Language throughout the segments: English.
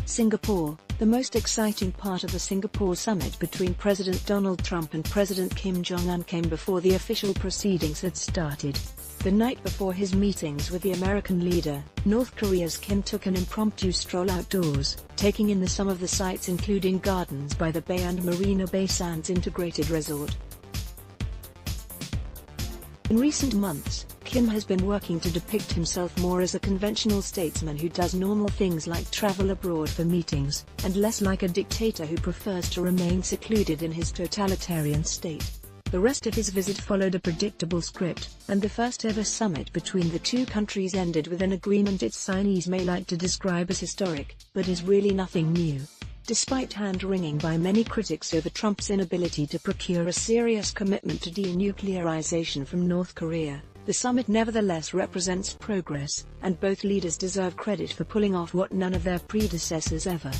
Singapore. The most exciting part of the Singapore summit between President Donald Trump and President Kim Jong-un came before the official proceedings had started. The night before his meetings with the American leader, North Korea's Kim took an impromptu stroll outdoors, taking in some of the sights including Gardens by the Bay and Marina Bay Sands Integrated Resort. In recent months, Kim has been working to depict himself more as a conventional statesman who does normal things like travel abroad for meetings, and less like a dictator who prefers to remain secluded in his totalitarian state. The rest of his visit followed a predictable script, and the first-ever summit between the two countries ended with an agreement its signees may like to describe as historic, but is really nothing new. Despite hand-wringing by many critics over Trump's inability to procure a serious commitment to denuclearization from North Korea, the summit nevertheless represents progress, and both leaders deserve credit for pulling off what none of their predecessors ever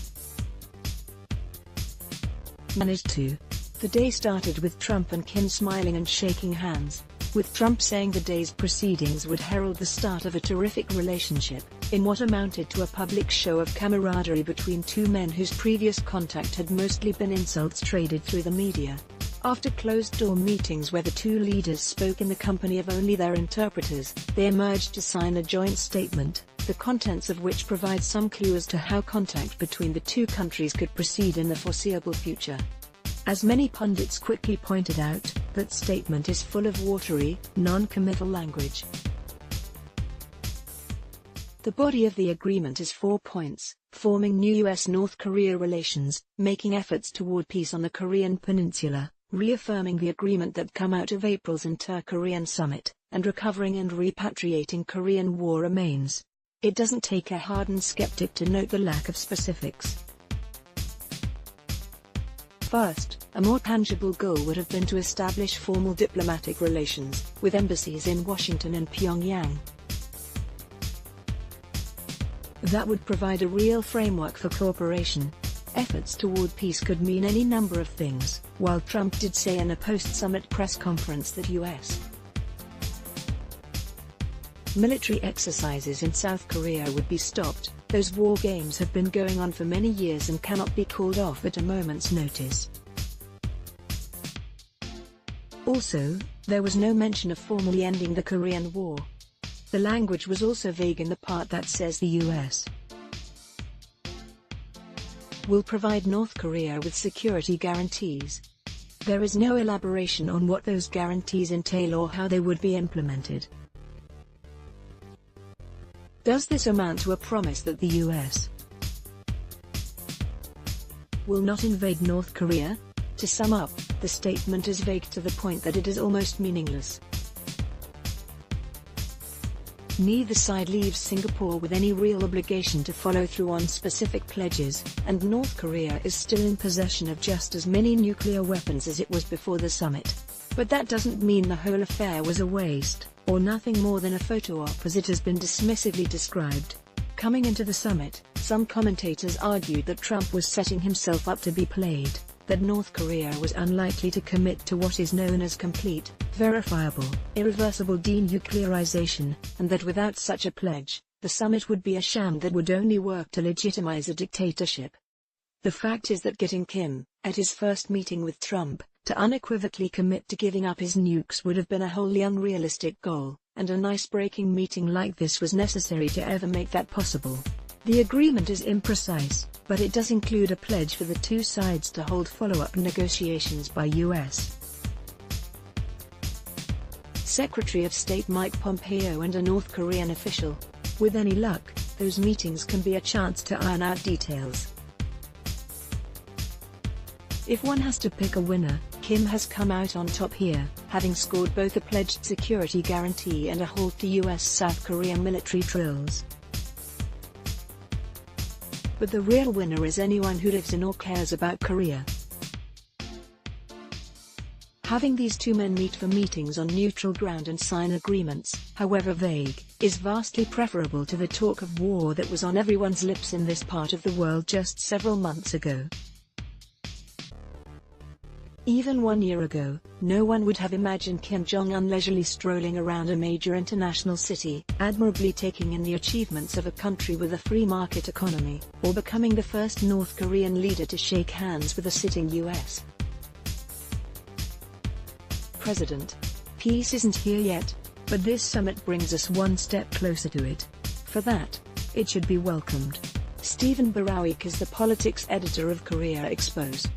managed to. The day started with Trump and Kim smiling and shaking hands, with Trump saying the day's proceedings would herald the start of a terrific relationship, in what amounted to a public show of camaraderie between two men whose previous contact had mostly been insults traded through the media. After closed-door meetings where the two leaders spoke in the company of only their interpreters, they emerged to sign a joint statement, the contents of which provide some clue as to how contact between the two countries could proceed in the foreseeable future. As many pundits quickly pointed out, that statement is full of watery, non-committal language. The body of the agreement is 4 points: forming new U.S.-North Korea relations, making efforts toward peace on the Korean Peninsula, reaffirming the agreement that come out of April's Inter-Korean Summit, and recovering and repatriating Korean War remains. It doesn't take a hardened skeptic to note the lack of specifics. First, a more tangible goal would have been to establish formal diplomatic relations, with embassies in Washington and Pyongyang. That would provide a real framework for cooperation. Efforts toward peace could mean any number of things, while Trump did say in a post-summit press conference that U.S. military exercises in South Korea would be stopped. Those war games have been going on for many years and cannot be called off at a moment's notice. Also, there was no mention of formally ending the Korean War. The language was also vague in the part that says the U.S. will provide North Korea with security guarantees. There is no elaboration on what those guarantees entail or how they would be implemented. Does this amount to a promise that the U.S. will not invade North Korea? To sum up, the statement is vague to the point that it is almost meaningless. Neither side leaves Singapore with any real obligation to follow through on specific pledges, and North Korea is still in possession of just as many nuclear weapons as it was before the summit. But that doesn't mean the whole affair was a waste, or nothing more than a photo op as it has been dismissively described. Coming into the summit, some commentators argued that Trump was setting himself up to be played, that North Korea was unlikely to commit to what is known as complete, verifiable, irreversible denuclearization, and that without such a pledge, the summit would be a sham that would only work to legitimize a dictatorship. The fact is that getting Kim, at his first meeting with Trump, to unequivocally commit to giving up his nukes would have been a wholly unrealistic goal, and an ice-breaking meeting like this was necessary to ever make that possible. The agreement is imprecise, but it does include a pledge for the two sides to hold follow-up negotiations by U.S. Secretary of State Mike Pompeo and a North Korean official. With any luck, those meetings can be a chance to iron out details. If one has to pick a winner, Kim has come out on top here, having scored both a pledged security guarantee and a halt to U.S.-South Korea military drills. But the real winner is anyone who lives in or cares about Korea. Having these two men meet for meetings on neutral ground and sign agreements, however vague, is vastly preferable to the talk of war that was on everyone's lips in this part of the world just several months ago. Even 1 year ago, no one would have imagined Kim Jong-un leisurely strolling around a major international city, admirably taking in the achievements of a country with a free market economy, or becoming the first North Korean leader to shake hands with a sitting U.S. president. Peace isn't here yet, but this summit brings us one step closer to it. For that, it should be welcomed. Stephen Barawik is the politics editor of Korea Exposed.